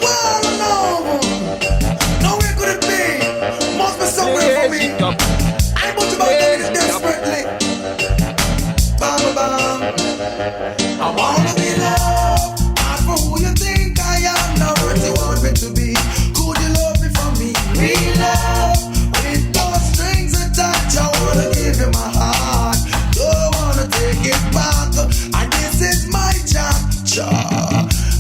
wanna know. Now where could it be? Must be somewhere for me. I'm about to buy it desperately. Bam, bam. I wanna be loved, not for who you think I am, not what you want me to be. Could you love me for me? Real love, with no strings attached. I wanna give you my heart, don't wanna take it back. And this is my chapter.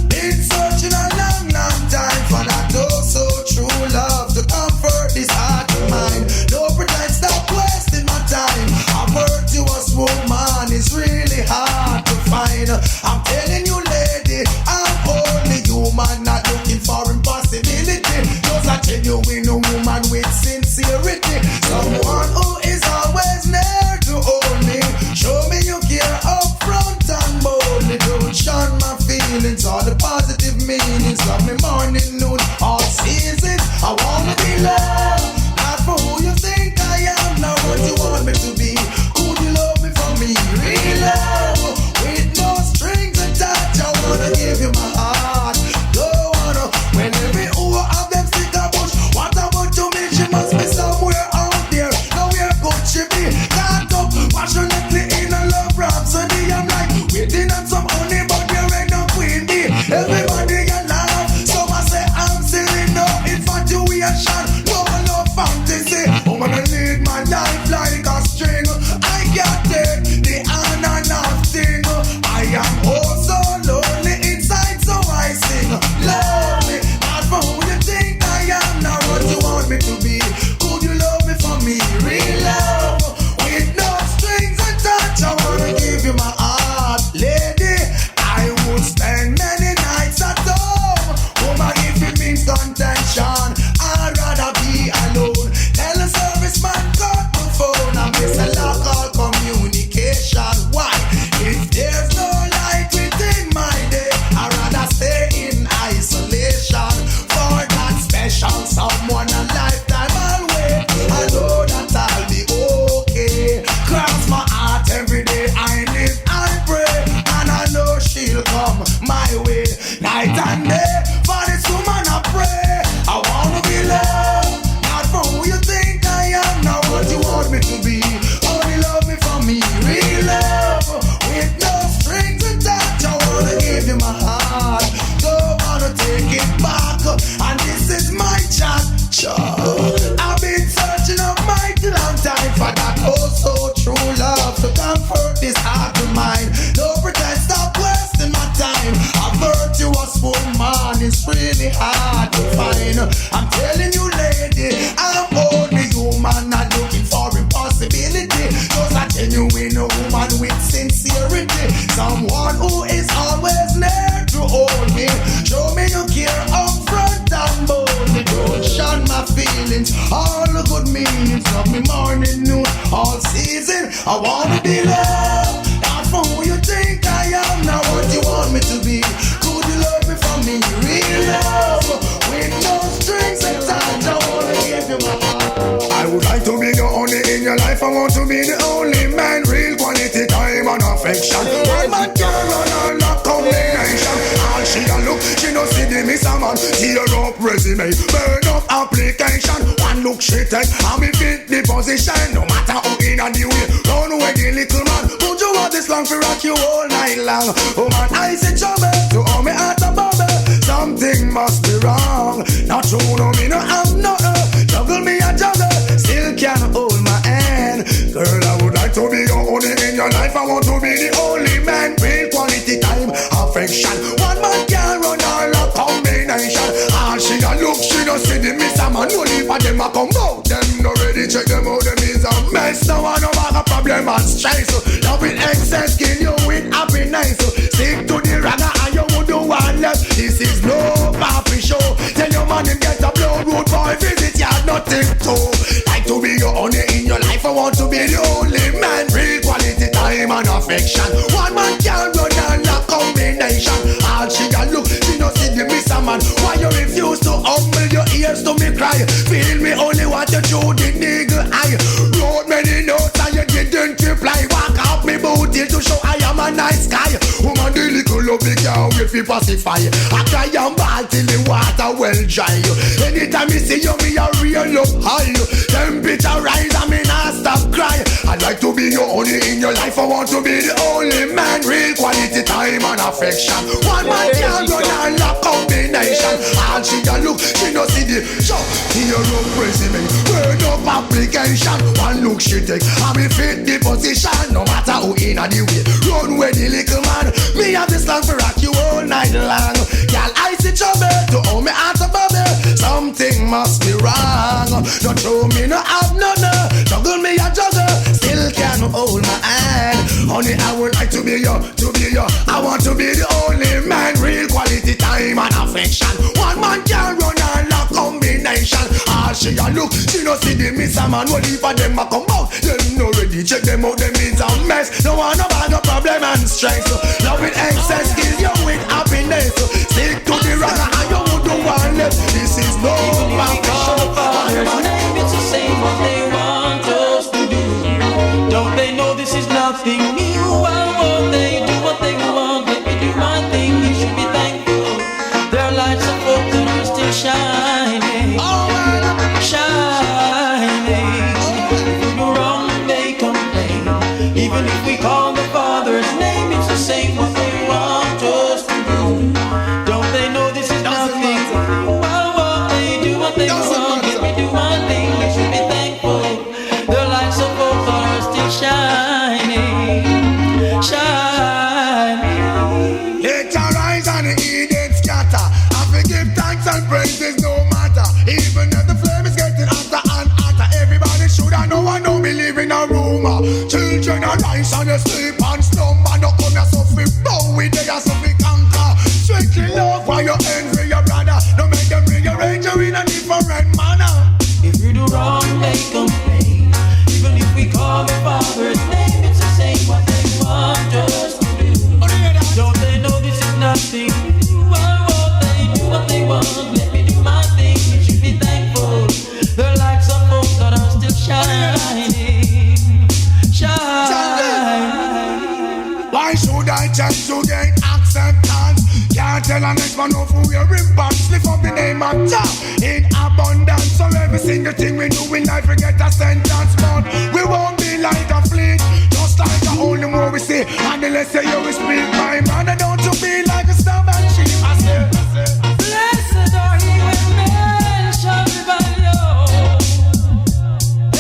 Been searching a long, long time for that oh so true love to comfort this heart of mine. No pretend, stop wasting my time. A virtuous woman is really hard to find. I'm telling you, lady, I'm only human, not looking for impossibility. Just a genuine woman with sincerity. Someone who is always there to hold me. Show me you care up front and boldly. Don't shun my feelings, all the positive meanings. Love me morning, noon, all seasons. I wanna be loved, not for who you think I am, not what you want me to be. Could you love me for me? Real love, with no strings attached. I wanna give you my heart. Don't wanna, when every hour of them stick a bush. What about you, me? She must be somewhere out there. Now where could she be? Can't up, passionately in a love rhapsody. I'm like waiting on some honey, but there ain't no queen bee. Everybody you laugh, so I say I'm silly. No infatuation, no fantasy. I'm gonna lead my life like a string. I can't take the on and off thing. I am oh so lonely inside, so I sing. Love me, not for who you think I am, not what you want me to be. Could you love me for me? Real love, with no strings attached. I wanna give you my heart, lady. I would spend many nights at home. Woman, if it means contention, I'd rather be alone. Tell the serviceman cut the phone and miss a lock all communication. Why? If there's no light within my day, I'd rather stay in isolation. For that special someone a lifetime I'll wait. I know that I'll be okay. Cross my heart every day, I live, I pray, and I know she'll come my way. Night and day, for this woman I pray. I wanna be loved, not for who you think I am, not what you want me to be. Only love me for me, real love, with no strings attached. I wanna give you my heart, don't wanna take it back. And this is my chapter. I've been searching a mighty long time for that oh so true love to comfort this heart of mine. No pretend, stop wasting my time. A virtuous woman is really hard to find. I'm telling you, lady, I'm only human, not looking for impossibility. Just a genuine woman with sincerity. Someone who is always there to hold me. Show me you care up front and boldly. Don't shun my feelings, all the good meanings. Love me morning, noon, all season. I wanna be loved, not for who you think I am, not what you want me to be. Could you love me for me? Real love, with no strings attached. I wanna give you my heart. I would like to be the only in your life. I want to be the only man. Real quality time and affection. One man can run all that combination. All she a look, she no see the miss a man. Tear up resume, burn up application. One look she take, and me fit the position. No matter who in a the way, run away the little man. Put you out this long for rock you all night long. Oh man, I say trouble to all me heart a bubble. Something must be wrong. Not true, no me no have nothing. Juggle me a juggle, still can't hold my hand. Girl, I would like to be your only in your life. I want to be the only man. Real quality time, affection. One man can run all a combination. All she a look, she no see the miss a man. No leave for them a come out. Them no ready, check them out. Them is a mess. No one no have a problem and stress. Love with excess, kill you with happiness. Stick to the ragga and you would do one less. This is no coffee show. Tell your man him get a blood road boy visit. You have nothing to. Like to be your only in your life. I want to be the only man. Real quality time and affection. One man can run and a combination. All she got look, she no see the miss a man. Why you refuse to humble your ears to me cry? Feel me only want you through the niggle eye. Wrote many notes and you didn't reply. Walk out me booty to show I am a nice guy. Woman the little lovely girl wait fi pacify. I cry and ball till the water well dry. Anytime you see you, me a real up high. Temperature rise and me not stop cry. I'd like to be your only in your life. I want to be the only man. Real quality time and affection. One man can't run and lock combination. All she a look, she no see the show. Here up president, burn up application. One look she take, and me fit the position. No matter who in a the way, run with the little man. Me have this song for rock you all night long. Girl, I see trouble to hold me out of bubble. Something must be wrong. Don't show me no have none. Juggle me a juggle, still can't hold my hand. Honey, I would like to be your. I want to be the only man. Real quality time and affection. One man can run and lock combination. All she a look, she no see the miss a man. What if a them a come out? Them no ready, check them out, them is a mess. No one no bad, no problem and strength. Love with excess, kill you with happiness. Stick to the rock and you wouldn't want left. This is no matter. It's the same what they want us to do. Don't they know this is nothing new? Why won't they do what they want? Let me do my thing, you should be thankful. Their lights of hope that are still shining. Shining. If we do wrong, they complain. Even if we call the Father's name, it's the same what they want us to do. Don't they know this is nothing? Why won't they do what they want? Let me do my thing, you should be thankful. Their lights of hope are still shining. Shining. It arise and the Eden scatter. I forgive thanks and praises no matter. Even if the flame is getting hotter and hotter. Everybody should I know I don't believe in a rumor. Children arise and you sleep and slumber. No come here so fi bow with they are so fi conquer. Strictly love for your envy your brother. Don't make them rearrange you in a different manner. If you do wrong, they complain. Even if we call the Father's name, it's the same what they want us to do. Don't they know this is nothing? Why won't they do what they want? Let me do my thing, you should be thankful. Their lights of hope that are still shining. Shining. Why should I just to gain acceptance? Can't tell an next man of who we're impacts. Lift up the name of Jah in abundance. So every single thing we do in life we get a sentence. But we won't be like a fleet. Just like the only more we see. And the less say you will speak my man. And don't you be like a stubborn sheep. I say. Blessed are he when men shall revile you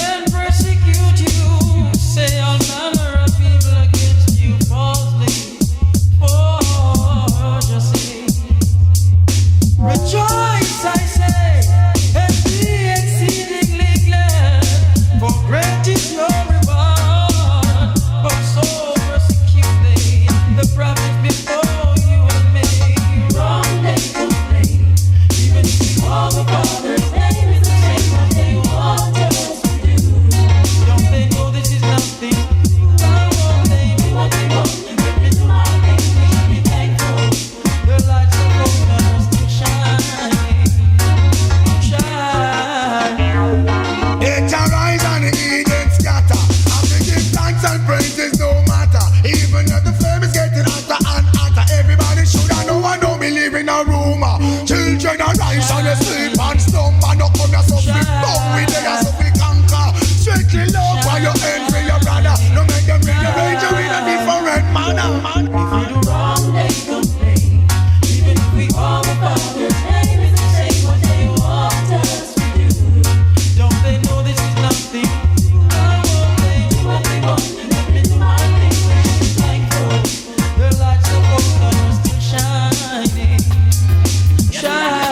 and persecute you, say all manner of evil against you falsely for just sake. Rejoice, I say, and be exceedingly glad, for great is your reward. For so persecute they the prophets before you and me. Wrong they complain, even if we call the Father's name, it's the same what they want us to do. Don't they know this is nothing? Why won't they do what they want? And let me do my thing, we should be thankful. The lights of hope are still shining. Shining. It arise and the Eden scatter. I forgive thanks and praises no matter. Even if the flame is getting hotter and hotter. Everybody should I know I don't believe in a rumor. Children arise and they sleep and slumber. No come here so fi bow with they are so fi conquer. Strictly love for your envy your brother. No make them rearrange you in a different manner. If you do wrong, they complain. Even if we call the Father's name, it's the same what they want us to do. Don't they know this is nothing? Why won't they do what they want? Let me do my thing, we should be thankful. Their lights of hope are still shining. Shining.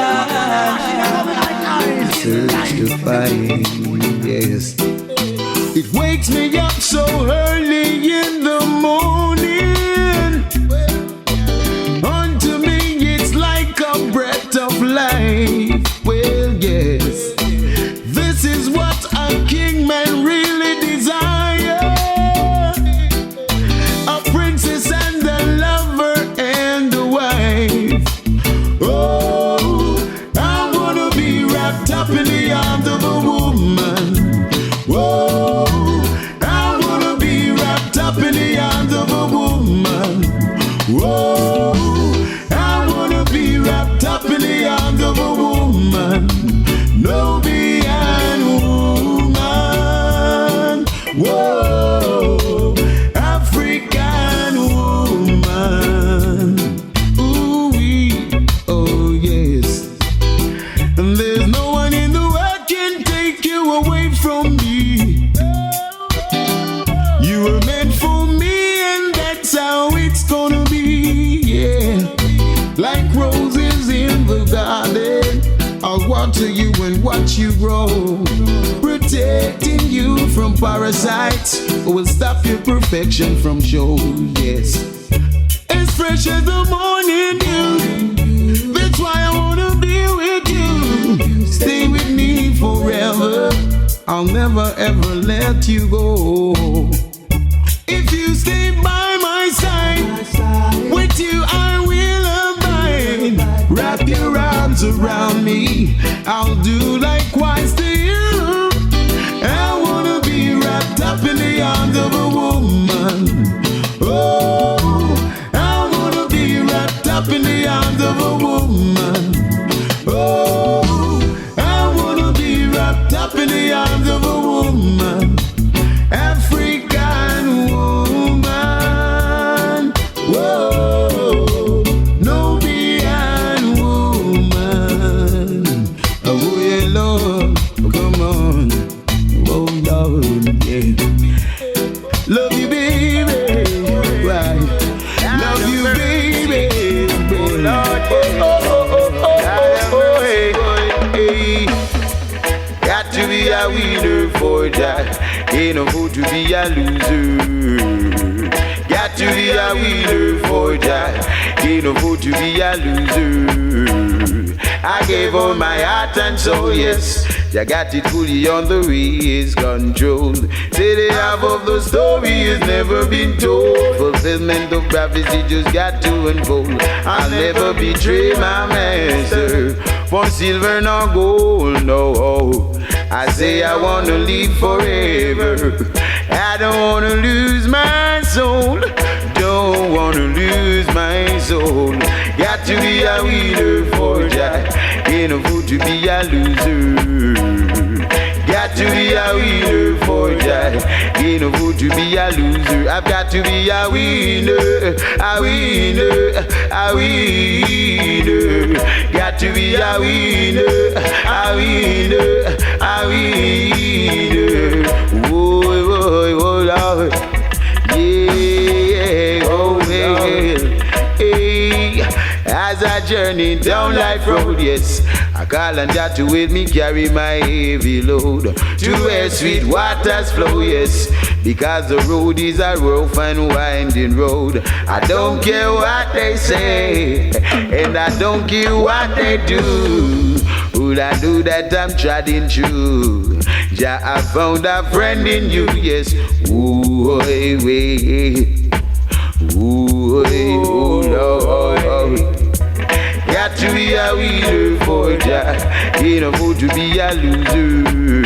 Search to find, yes. It wakes me up so early in the morning. Unto me it's like a breath of life. Well, yes, this is what a king man really desire. A princess and a lover and a wife. Oh, I wanna be wrapped up in the arms of a woman. Whoa, I like roses in the garden. I'll water you and watch you grow, protecting you from parasites who will stop your perfection from show. Yes, as fresh as the morning dew. That's why I wanna be with you. Stay with me forever. I'll never ever let you go. If you stay by my side, with you I will abide. Wrap your arms around me, I'll do likewise to you. I wanna be wrapped up in the arms of a woman. Oh, I wanna be wrapped up in the arms of a woman. Oh, I wanna be wrapped up in the arms of a woman. African woman. Whoa, Nubian woman. Oh yeah, Lord, come on. Oh Lord, yeah. Love you, baby. Right. Love you, baby. Oh Lord, hey. Got to be a winner for that. Ain't no good to be a loser. Got to be a winner for that. Ain't no good to be a loser. I gave all my heart and soul, yes. I got it fully on the ways control. Say the half of the story has never been told. Fulfillment of prophecy just got to unfold. I'll never betray my master for silver nor gold, no. I say I wanna live forever. I don't wanna lose my soul. Don't wanna lose my soul. Got to be a winner for Jah. Ain't no good to be a loser. Got to be a winner for Jah. Ain't no good to be a loser. I've got to be a winner, a winner, a winner. Got to be a winner, a winner, a winner. Whoa, whoa, whoa, Lord. Yeah, oh, yeah. Hey, as I journey down life road, yes, I call on Jah to with me carry my heavy load to where sweet waters flow, yes, because the road is a rough and winding road. I don't care what they say, and I don't care what they do. Would I do that I'm treading through? Jah, I found a friend in you, yes. Ooh, hey, hey. Ooh, hey, oh, Lord. Got to be a winner for Jah. Ain't no good to be a loser.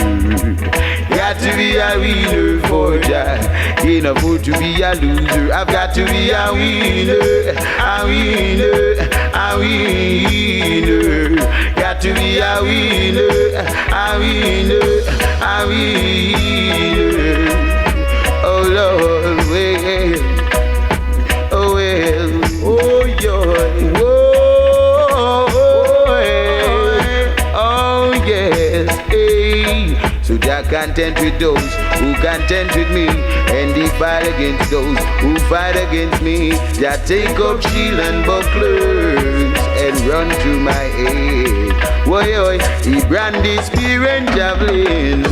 Got to be a winner for Jah. Ain't no good to be a loser. I've got to be a winner, a winner, a winner. Got to be a winner, a winner, a winner. Oh Lord, well, oh well, oh joy, oh yes, hey. So Jah content with those who content with me, and he fight against those who fight against me. Jah take up shield and bucklers and run to my aid. Why, oi, he brand his spear and javelin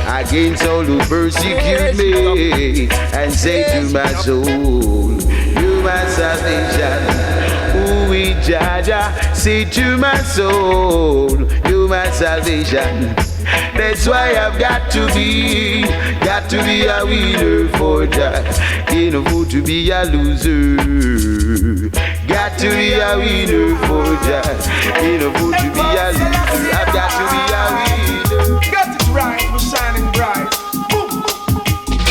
against all who persecute me, and say to my soul, you my salvation. Ooh, we Jah, say to my soul, you my salvation. That's why I've got to be a winner for Jah. Ain't no good to be a loser. Got to be a winner for Jah. Ain't no good to be a loser. I've got to be a winner. Got it right, we're shining bright.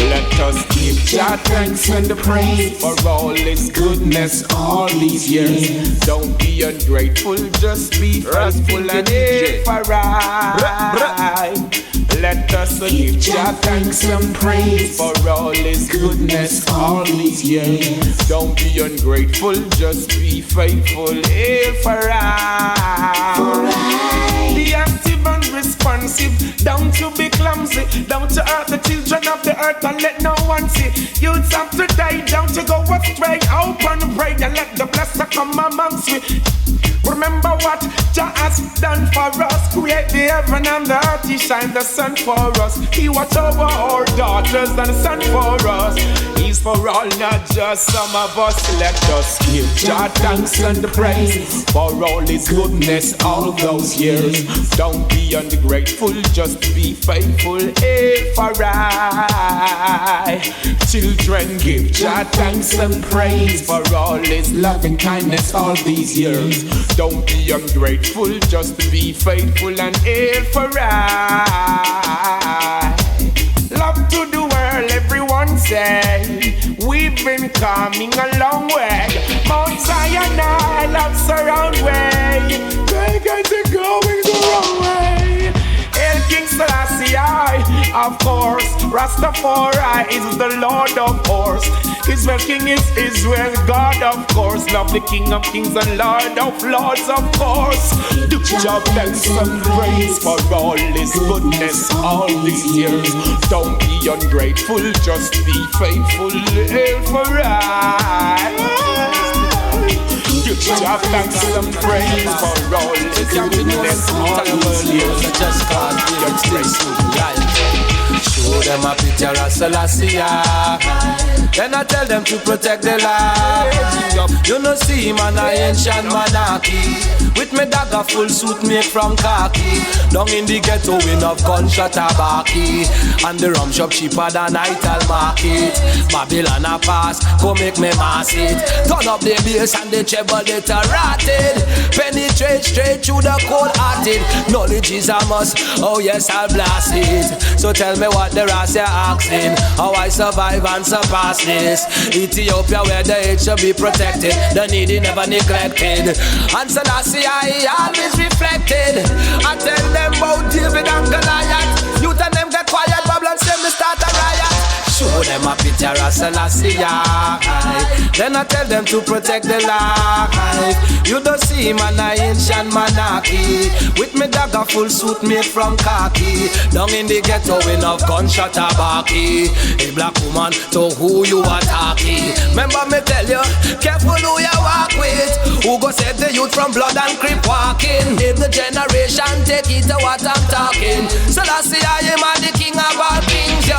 Let us give Jah thanks and the praise for all His goodness all these years. Don't be ungrateful, just be faithful and for right. Let us give Jah thanks and praise for all His goodness all these years. Don't be ungrateful, just be faithful for right. The active and responsive responsive. Down to be clumsy, down to hurt the children of the earth and let no one see. Youths have to die, down to go astray. Open pray and let the blessing come amongst we. Remember what Jah has done for us. Create the heaven and the earth, He shine the sun for us. He watch over our daughters and the sun for us. He's for all, not just some of us. Let us give Jah thanks and the praise for all His goodness all those years. Don't be ungrateful, just be faithful. Hey, for I, children, give Jah thanks and praise for all His loving kindness all these years. Don't be ungrateful, just be faithful and hail for I. Love to the world, everyone say. We've been coming a long way. Mount Zion, I love surround way. They get it going the wrong way. Hail King Selassie, of course. Rastafari is the Lord of Horse. Israel King is Israel God, of course. Love the King of Kings and Lord of Lords, of course. Do job thanks and praise for all His goodness all these years. Don't be ungrateful, just be faithful. Hail for I. Give job thanks and praise for all His goodness all these years. Just can't be ungrateful. Show them a picture of Selassie. Then I tell them to protect the land. You know see man a ancient monarchy. With me dagger full suit made from khaki. Down in the ghetto we have gunshot tabaki. And the rum shop cheaper than Ital market. Babylon a pass, go make me mass it. Turn up the bass and the treble it a rotted. Penetrate straight through the cold hearted. Knowledge is a must, oh yes I'll blast it. So tell me what the rest you're asking. How I survive and surpass this. Ethiopia where the age should be protected. The needy never neglected. And Selassie I always reflected. I tell them about David and Goliath. Youth and them get quiet, Babylon say me start a riot. Show them a picture of Selassie. Then I tell them to protect the life. You don't see man a ancient monarchy. With me dagger full suit made from khaki. Down in the ghetto we have gunshot tabaki. A black woman to who you are talking. Remember me tell you, careful who you walk with. Who go save the youth from blood and creep walking. If the generation take it to what I'm talking. Selassie I am the king of all kings, yo.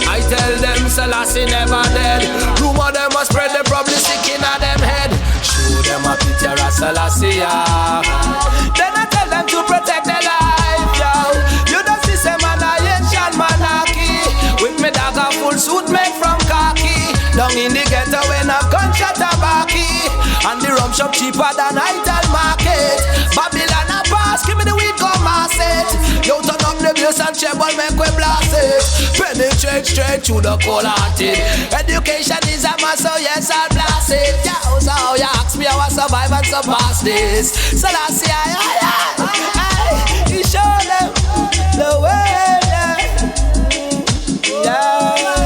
I tell them Selassie never dead. Rumor them must spread, they probably sick in a them head. Show them a picture of Selassie. Then I tell them to protect their life, yo. You don't see some man a ancient monarchy. With me dagger full suit made from khaki. Down in the ghetto when I've gunshot tabaki. And the rum shop cheaper than Ital market. Babylon a pass, give me the weed, go mass it. You turn up the bass and treble, make we blast it. Penetrate straight through the cold hearted. Education is a must, so yes I'll blast it. Yeah, so how you ask me how I survive and surpass this. So that's the he show them the way. Yeah.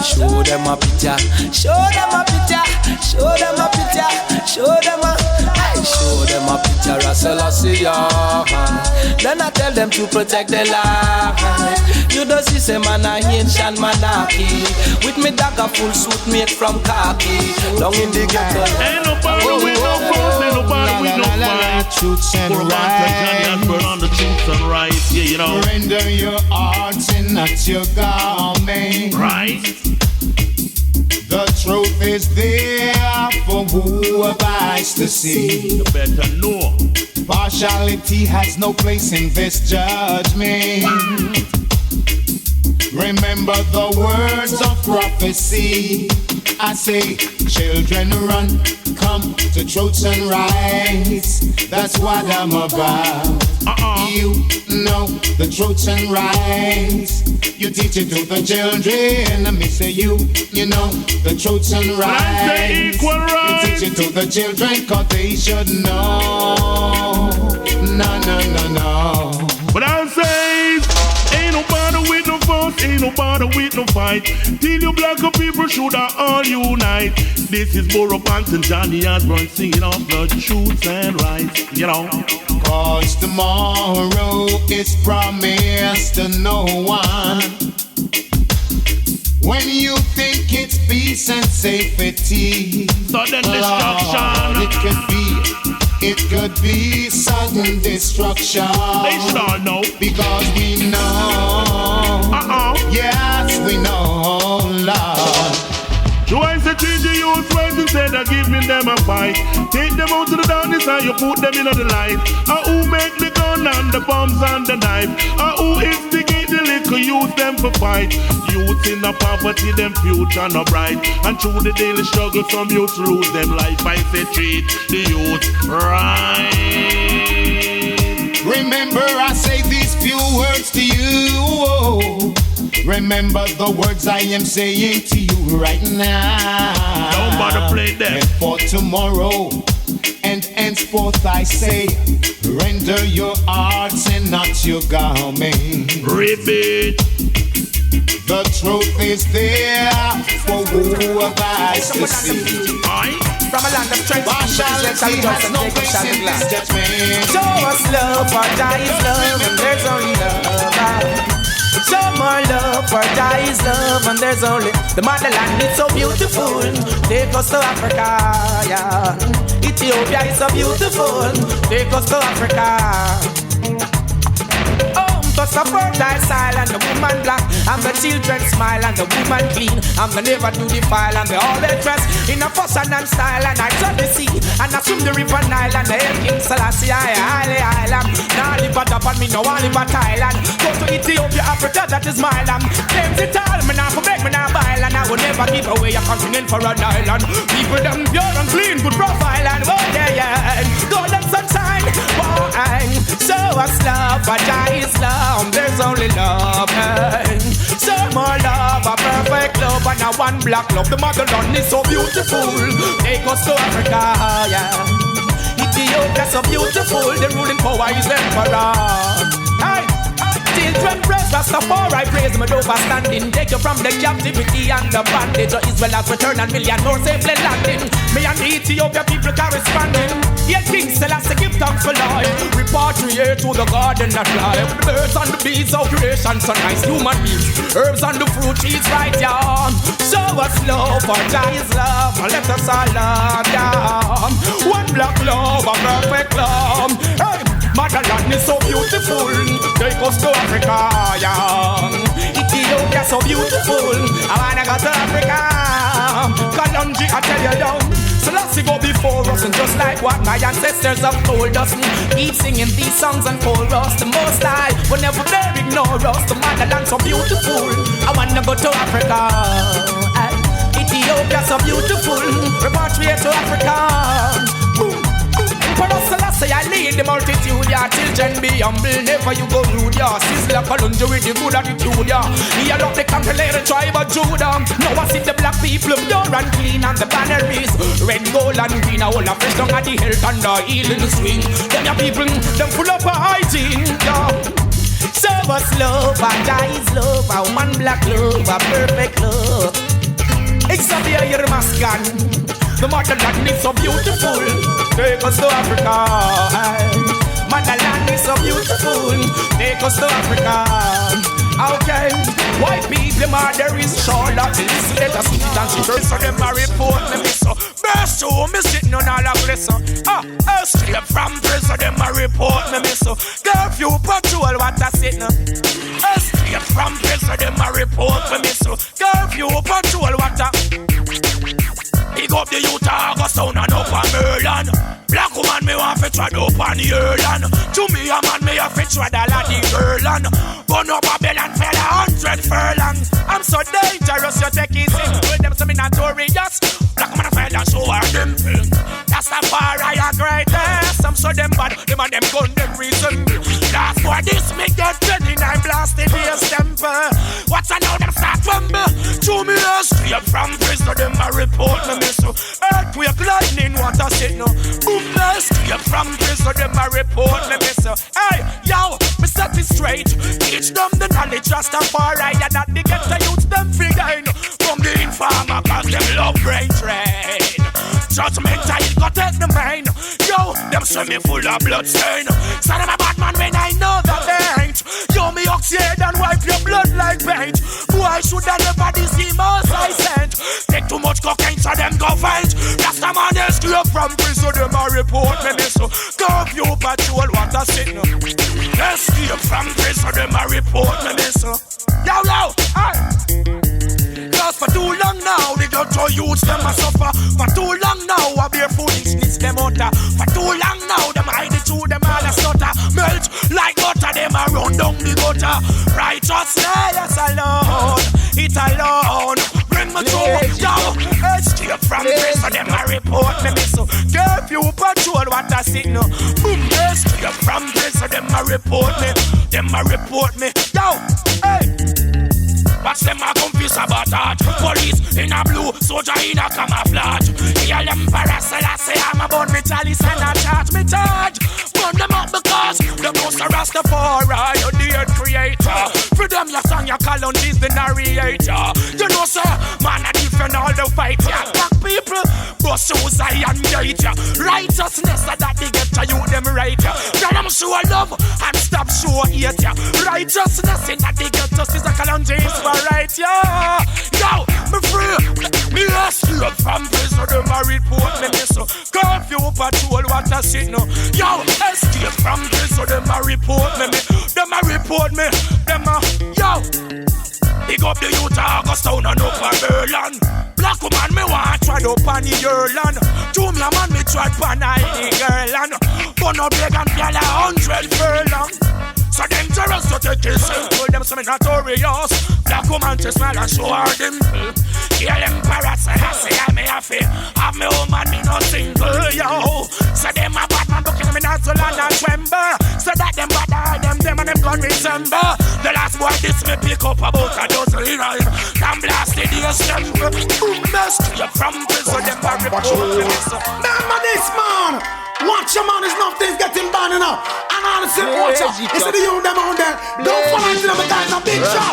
Show them a picture, show them a picture, show them a picture, show them a show them a picture of Selassie. Then I tell them to protect the life. You don't see some man a ancient monarchy. With me dagger full suit made from khaki. Down in the ghetto. Ain't nobody with no force, ain't nobody with no fight. Truths and Johnny on the truths and rights, yeah, you know. Render your arts and not your garment. Right. The truth is there for who have eyes to see. You better know. Partiality has no place in this judgment. Remember the words of prophecy. I say, children run, come to truths and rights. That's what I'm about. You know the truths and rights. You teach it to the children. Let me say you know the truths and rights. Equal rights. You teach it to the children, cause they should know. No. But I'll say, ain't nobody with no force, ain't no bother with no fight. Till you black people should all unite. This is Burro, Banton, Johnny Osbourne singing off the truth and rights. You know. Cause tomorrow is promised to no one. When you think it's peace and safety, sudden destruction. It could be sudden destruction. They should all know. Because we know. Yes, we know, Lord. Twice the treat the youth right instead of giving them a fight. Take them out to the darkness and you put them in the light. Who make the gun and the bombs and the knife? Who instigate the little youth them for fight? Youth in the poverty, them future no bright. And through the daily struggle, some youth lose them life. I say treat the youth right. Remember I say these few words to you. Remember the words I am saying to you right now. Don't bother play them. And for tomorrow and henceforth I say, render your arts and not your garment. Repeat. The truth is there for who have eyes to see. From a land of strength, partiality has no place in this judgment. Show us love, for Jah is love, and there's only love. Show more love, for Jah is love, and there's only the motherland is so beautiful. Take us to Africa, yeah. Ethiopia is so beautiful. Take us to Africa. Cause the fertile soil and the woman black, and the children smile and the woman clean, and they never do defile and they always dress in a fashion and style. And I saw the sea and I swim the river Nile, and the King Selassie Island. Now live at up and me no want live at Thailand. Go to Ethiopia, Africa, that is my land. Claims it all, me now for beg, me now buy land. I will never give away a continent for an island. People them pure and clean, good profile and oh yeah, golden sunshine, boy. Show us love, but Jah is love. There's only love, so more love, a perfect love, and a one black love. The motherland is so beautiful. Take us to Africa, yeah. Ethiopia so beautiful. The ruling power is emperor. Children praise Rastafari, praise him with overstanding. Take you from the captivity and the bondage. So Israelites return and million more safely landing. Me and the Ethiopia people corresponding. Yeah, King Selassie give thanks for life. Repatriate to the garden of life. The birds and the bees of creation, so nice human beings. Herbs and the fruit trees right down. Show us love, for Jah is love. Let us all love down. One black love, a perfect love. Hey, motherland is so beautiful. Take us to Africa, yeah. Ethiopia so beautiful. I wanna go to Africa. Kalonji, I tell you down. So let's go before us, and just like what my ancestors have told us, keep singing these songs and chorus. The Most High will never ignore us. The motherland so beautiful. I wanna go to Africa. Ethiopia so beautiful. Repatriate to Africa. Selassie, I lead the multitude, yeah. Children be humble, never you go rude, yeah. Sizzla, Kalonji with the good attitude, yeah. He love the compilation tribe of Judah. Now I see the black people pure and clean, and the banner is red, gold and green. I hold a fresh down at the health and the healing swing. Them your people, them full of hygiene, yeah. Show us love, and Jah is love, a one black love, a perfect love. Xavier, you're a mascan. The motherland is so beautiful. Take us to Africa. Motherland is so beautiful. Take us to Africa. Okay, white people, mother is Charlotte. Listen, let us sit and she turns so them a report me so. Best to me sitting on all of this. Escape from prison, them a report me so. Curfew patrol, what I say now. Escape from prison, them a report me so. Curfew patrol, what I. Big up the youth, August Town and up on Merlin. Black woman, me want to tread up on the Erland. To me, a man, me have to tread all of the Erland. Burn up a bell and fell 100 furlongs. I'm so dangerous, you take it in. With them, so me notorious. Black woman, fell and show her them. That's the far I are greatest. I'm so them bad, them and them gun, them reason. Last for this, me get 29 blasted here, stemper. What's I know, them start from me. To me, escape from prison, them a report me. So earthquake, lightning, what I say no. Boom, escape from prison, them a report me. So hey, yo, me me set it straight. Teach them the knowledge, Rastafari, and that they get to use them free gain. From the informer, cause them love brain train. Judgment, I got take the main. Yo, them say me full of blood stain. So them a bad man when I know that they ain't. Yo, me oxygen and wipe your blood like paint. Why should I never deceive us I sent? Take too much cocaine so them go faint. That's the man escape from prison, them a report me miss. Curfew patrol, what a signal. Escape from prison, them a report me miss. Yo, hey. Cause for too long now, they don't show youths them a suffer. For too long now, a bare foolishness them utter. For too long now, them hide the truth, them all a stutter. Melt like butter, them a run down the gutter. Righteousness alone, it alone. Bring me to yo, escape from prison, them a report me miss. Curfew patrol, what a signal. Boom, escape from prison, them a report me. Them a report me. Yo, hey. Watch them a confuse about that. Police in a blue, soldier in a camouflage. Hear them Selassie, I'm a bun me chalice and a charge me charge. Burn them up because them most a Rastafari, you're the earth creator. For them your song, your Kalonji's the narrator. You know sir, man I defend all the fight. Yeah, black people, but shoes I and gate ya. Righteousness that they get to you, them right ya. Tell them show love and stop show hate ya. Righteousness in that they get justice a Kalonji's right, yeah. Yo, me free. Me escape from prison, them a report me miss. Curfew patrol, what a signal. Yo, escape from prison, them a report me. Them a report me. Them a, yo. Big up the youth of Augustown and up at Berlin. Black woman me want try up on the Irland. Jumia man me try pan the girl. But no big and feel 100 furlong. So dangerous to take it simple, them some notorious. Black woman to smile and show her dimple. Kill them parrots and I say I may have it. Have me home and me no single, yo. So them a bad man looking me not so long and tremble. So that them bad them and them gun resemble. The last boy this me pick up about a dozen in them blast the temple. Boom, mess you from prison, them a report. Remember this man. Watch your man, there's nothing's getting bad enough. And all the same watch out. Instead of you, them out there. Don't fall into them guys, a big shot.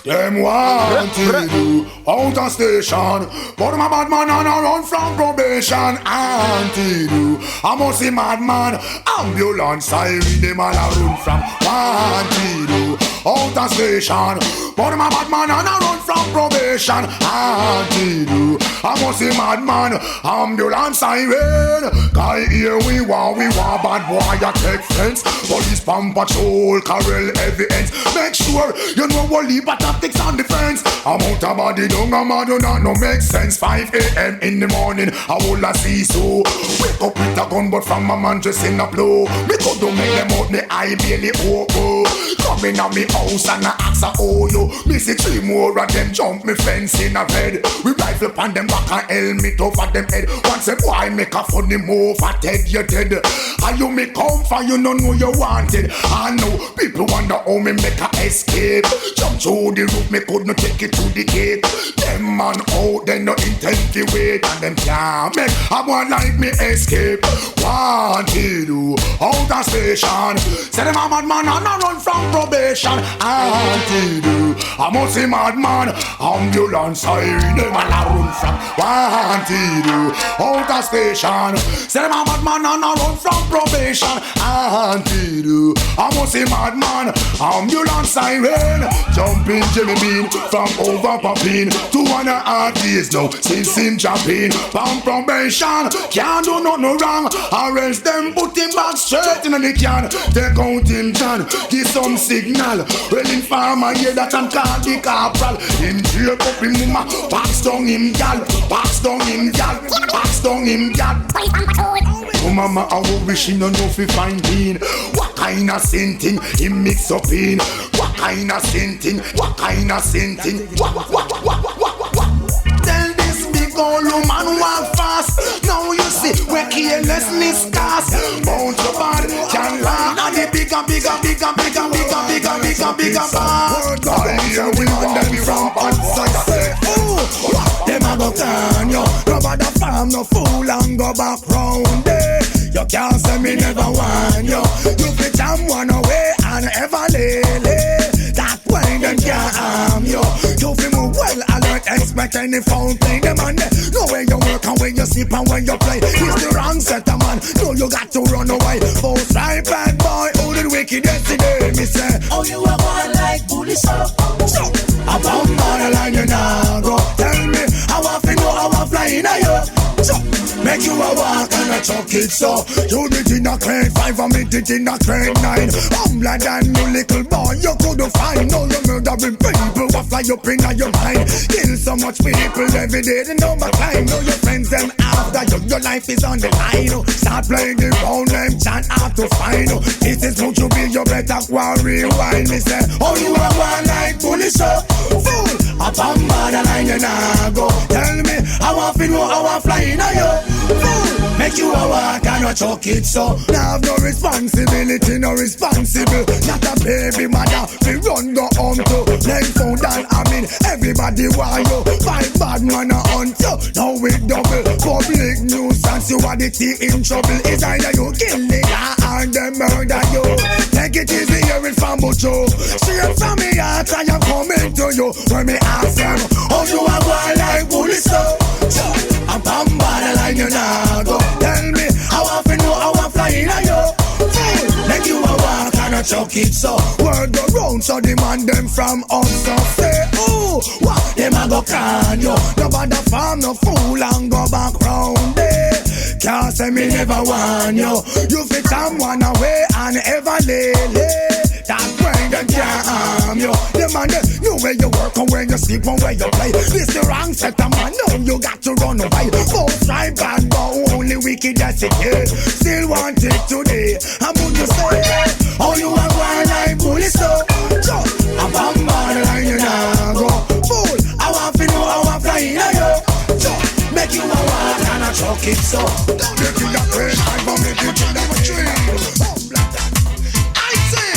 Them want to do out of station, but my bad man on a run from probation. Anti-do, I must see madman. Ambulance siren, them all a run from. Anti-do, out of station, but my bad man on a run from probation. Anti-do, I must see madman. Ambulance siren. Here we want bad boy a take fence. Police pump patrol, Kharl evidence. Make sure you know what leave tactics on defense. I'm out of body, don't go mad, do not no make sense. 5 a.m. in the morning, I will see so. Wake up with a gun, but from my man just in a blow. Me could do make them out, me eye barely open. Come in on me house and I ask a oh yo. Me see 3 more of them jump me fence in a bed. We rifle upon them back and helmet over them head. Once a boy make a funny move. Dead, you're dead. And you may come for you don't know you wanted. I know people wonder how me make a escape. Jump through the roof, me couldn't take it to the gate. Them man out, they no intend to wait. And them can't make a one like me escape. Wanted you out of station. Say them a mad man and a run from probation. Wanted you, I must say mad man. Ambulance siren, them all a run from. Wanted you out of station. Say them a mad man and a run from probation. Anti-do, I must say mad man. Ambulance siren, jumping Jimmy Bean from over Papine to 1.5 years now since him jumping from probation. Can't do nothing wrong. Arrest them, put him back straight in the can. Take out him John, give some signal. Well in farmer hear that I'm called the corporal. Him drape up him mama, pass down him gal, pass down him gal, pass down him gal. Oh mama, I wish she no know fi find bean. What kind of sinting him mix up in? What kind of sinting? What kind of sinting? What? Tell this big old woman walk fast. Now you see where carelessness cast. Bounce your body, can laugh. And the bigger fast. I hear we want them from outside. Them a go turn you. Rubber the farm no fool and go back round there. You can't say me never want you. You fit jam one away like any phone play. The man know where you work and where you sleep and where you play. It's the wrong set of man. No, you got to run away. Both right bad boy, who did wicked yesterday? Me say, oh, you are one like bully so. I'm on the line, you now go. Tell me how I feel, how I fly in a yo. So, make you a walk and a chuck it so. You did in a grade 5 and me did in a grade 9. Humbler than you little boy, you couldn't find. No, you murdering people what fly up in your mind. Kill so much people every day, they know my time. Know your friends them after you, your life is on the line. Start playing the round name, chant out to find. This is what you be, you better go and rewind. Me say, oh you are one like bully so. Fool, up on the line you now go. Tell me how I feel, how I fly in a yo. Fool, make you a walk and a chuck it so. Now have no responsibility, no responsible. Not a baby mother, we run go home to. Then found that I mean everybody want you. Five bad man a hunt you. Now we double public nuisance. You are the tea in trouble. It's either you kill the guy or them murder you. Take it easy, hear it from Buju. Straight from me heart I am coming to you. When me ask them, how you a boy like bully so? I'm on the line you now go. Tell me how I feel, how I fly in a yo. Make you a walk and a chuck it so. Word go round so demand them from us so say, oh, what them a go can you. Nobody farm no fool and go back round there. Can't say me never want you. You fit someone away and ever lay. That way them can't harm you. The man they know where you work and where you sleep and where you play. This the wrong set of man, no you got to run away. Both right bad but only wicked as it is. Still want it today. I'm gonna say, oh you are one like bully so. I'm on the line you now go. Fool, I want to know how I'm flying a yo. Make you a walk and a chuck it so. Don't make you that way, I'm gonna make you that way. I say,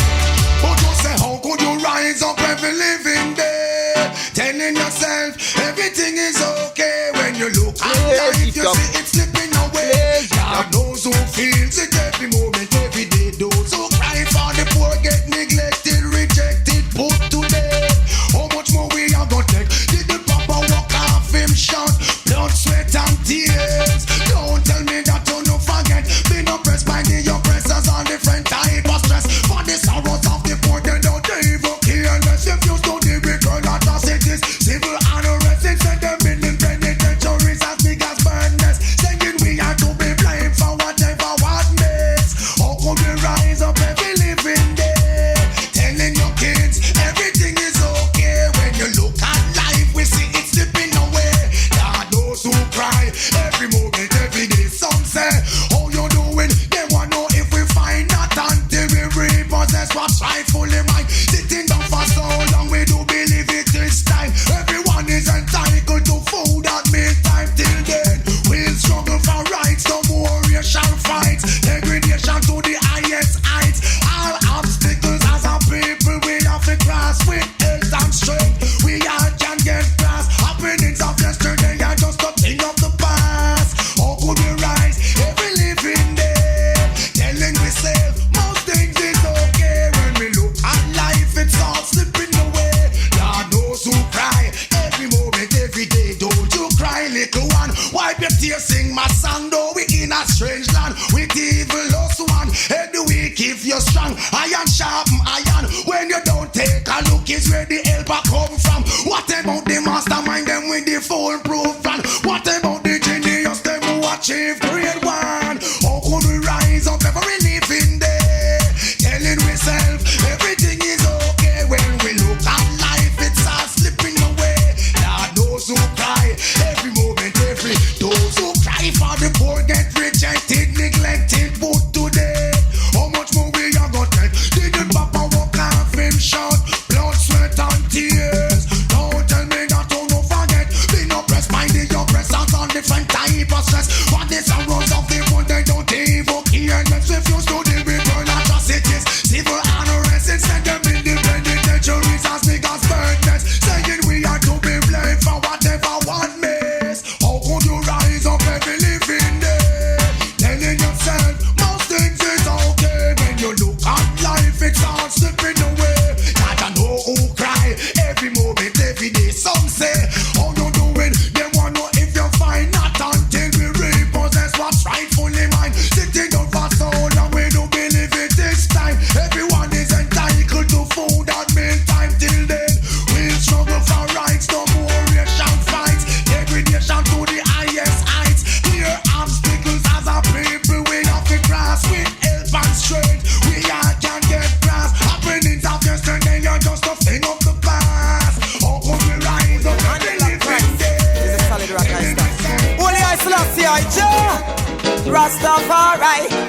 but you say how could you rise up every living day? Telling yourself everything is okay when you look at life, you see it slipping away. God knows who feels it every moment, every day. Those who cry for the poor get neglected, rejected, put to death. How much more we are gonna take? Did the papa walk off him shot? Blood, sweat and tears. Don't tell me that you no forget. Being oppressed by the oppressors on different type of stress. For the sorrows of the poor, they don't even care unless if you do the return atrocities. Civil unrest, send them in penitentiaries as big as burners. Saying we are to be blamed for whatever what makes. How could we rise up every living day? Telling your kids everything is okay. When you look at life, we see it slipping away. God knows who cry every moment, every day. Some say, how you doing? They want to know if we find that until we repossess what's rightfully mine. Sitting down for so long, we do believe it this time. Everyone is entitled to food at mealtime. Till then, we'll struggle for rights. No more racial fights. Degradation to the highest heights. All obstacles as a people we have to cross with health and strength. We all can get past happenings of yesterday and just a thing of the past. How could we rise every living day? Telling ourselves most things is okay. When we look at life, it's all slipping away. God knows who cry every moment, every day. Don't you cry, little one. Wipe your tears, sing my song. Though we in a strange land with evil lost one. Head the weak if you're strong. Iron sharpen iron. When you don't take a look, is where the helper come from. What about the mastermind them with the foolproof plan? What about the genius them who achieve grade 1? How could we rise up every living day? Telling ourselves everything is okay. When we look at life, it's all slipping away. God knows who cry every moment, every. Those who cry for the poor get rejected, neglected, put to death. How much more we are gonna take? Did the papa walk off him short? Blood, sweat and tears. Don't tell me that you no forget. Being oppressed by the oppressors on different type of stress. For this I run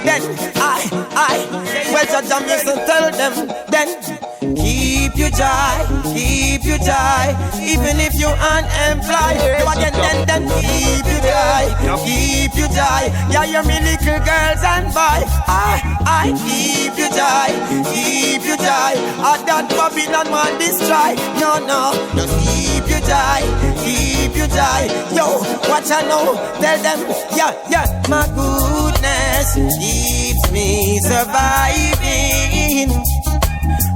then well, Jah makes us tell them, then keep your joy, even if you're unemployed. You again, then keep your joy. Yeah, you're me little girls and boys. I keep your joy. I that Babylon man destroy. No, just keep your joy. Yo, what I know, tell them, yeah, my goodness keeps me surviving.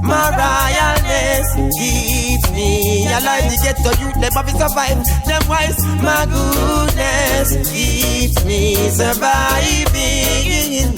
My royalness keeps me alive. The ghetto youth, them have to survive. Them wise, my goodness keeps me surviving.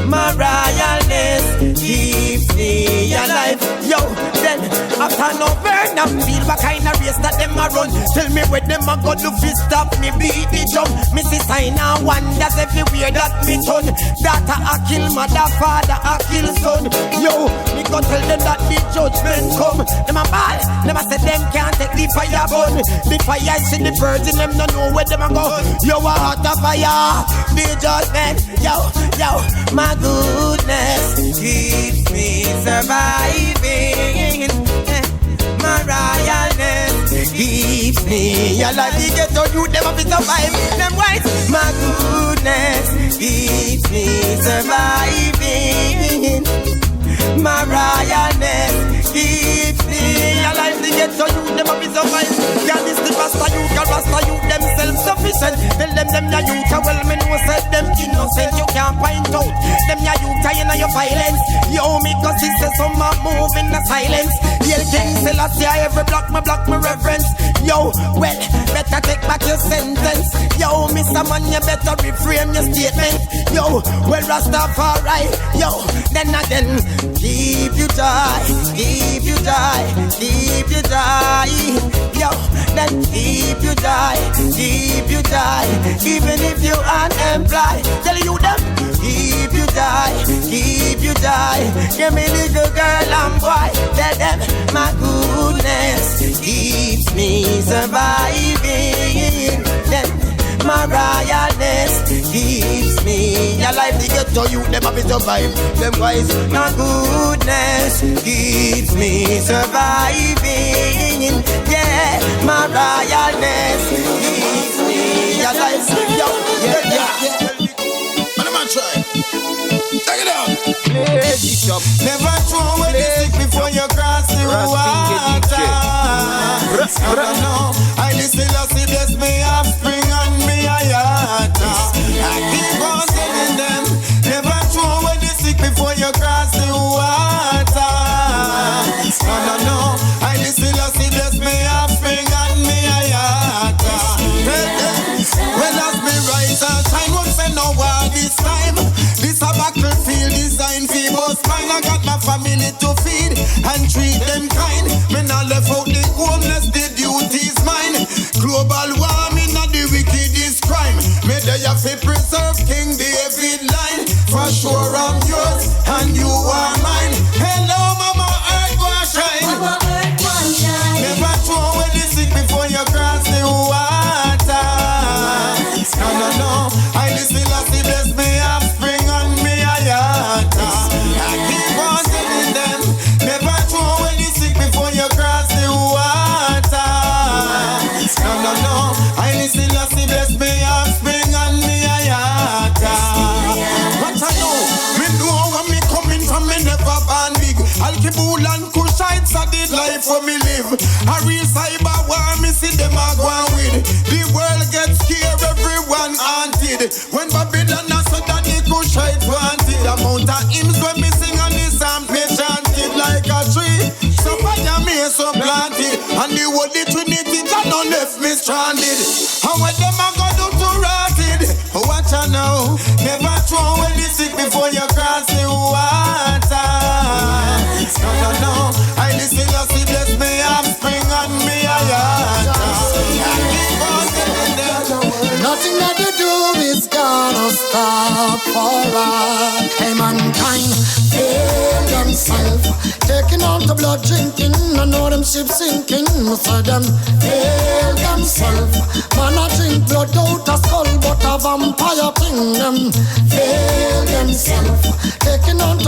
My royalness keeps me alive. Yo, then after no burn and feel what kind of race that them a run. Tell me where them a go to fist stop me beat the drum. Mrs. Signer wonders everywhere that me turn. Daughter a kill mother, father a kill son. Yo, me go tell them that the judgment come. Them a ball, them a say them can't take the fire burn. The fire see the birds in them no know where them a go. Yo, a hot a fire, the judgment. Yo, my goodness keeps me surviving. My royalness keeps me alive. The ghetto youth, them have to survive. Them whites, my goodness keeps me surviving. My royalness keeps me alive. The ghetto youth, them have to survive. Yeah, this the Rasta youth, them self-sufficient. Tell them ya youth, well me know said them innocent. You can't find out them ya youth in your violence. Yo, me cause this is some move in the silence. Yell King Selassie, every block my reverence. Yo, well, better take back your sentence. Yo, Mr. Man, you better reframe your statement. Yo, well, Rastafari. Yo, then again, keep your joy. Yo, then keep your joy. Even if you unemployed, tell you them, keep your joy. Give me little girl and boy, tell them, my goodness keeps me surviving. Then my royalness keeps me alive. The ghetto youth, them have to survive. Them boys, my goodness keeps me surviving. Yeah, my royalness keeps me alive. Yo, yeah. What am I trying? Take it out. Never throw away the stick before you cross the water. No, I listen, I see bless me offspring and me a yata. I keep on telling them, never throw away the stick before you cross the water. No, I listen, I see bless me offspring and me a yata. Well, as me rise and shine, won't say no war this time. This a battlefield designed for most mine. I got my family to feed and treat them kind. Me not left out the homeless, the duty's mine. Global warming and the wickedest crime. Me they have to preserve King David line. For sure I'm yours and you are mine. Hello mama, earth go shine. Never throw away the sick before you cross the water. No, I listen, I see bless me offspring and me a yata. I keep on telling them, never throw away the sick before you cross the water. No, I listen, I see bless me offspring and me a yata. What I know, me know when me coming from, me never born big. Al-Kibul and Kushites are the life where me live. A real cyber war, me see them a go on with. The world gets scared, everyone haunted. When Babylon a said that the Kushites wanted. Amount of hymns when me sing on the psalm, me chanted like a tree. So fire me so planted, and the Holy Trinity that don't left me stranded. And when them a go do to rotted, watch out now. Never throw away the sick before you cross the water. No, I listen, I see bless me offspring and me a yata. I keep on telling them, nothing that they do is gonna stop for us. Hey mankind, fail themselves, taking out the blood drinking. I know them ships sinking, so them fail themselves. Man I drink blood out a skull, but a vampire thing them fail themselves.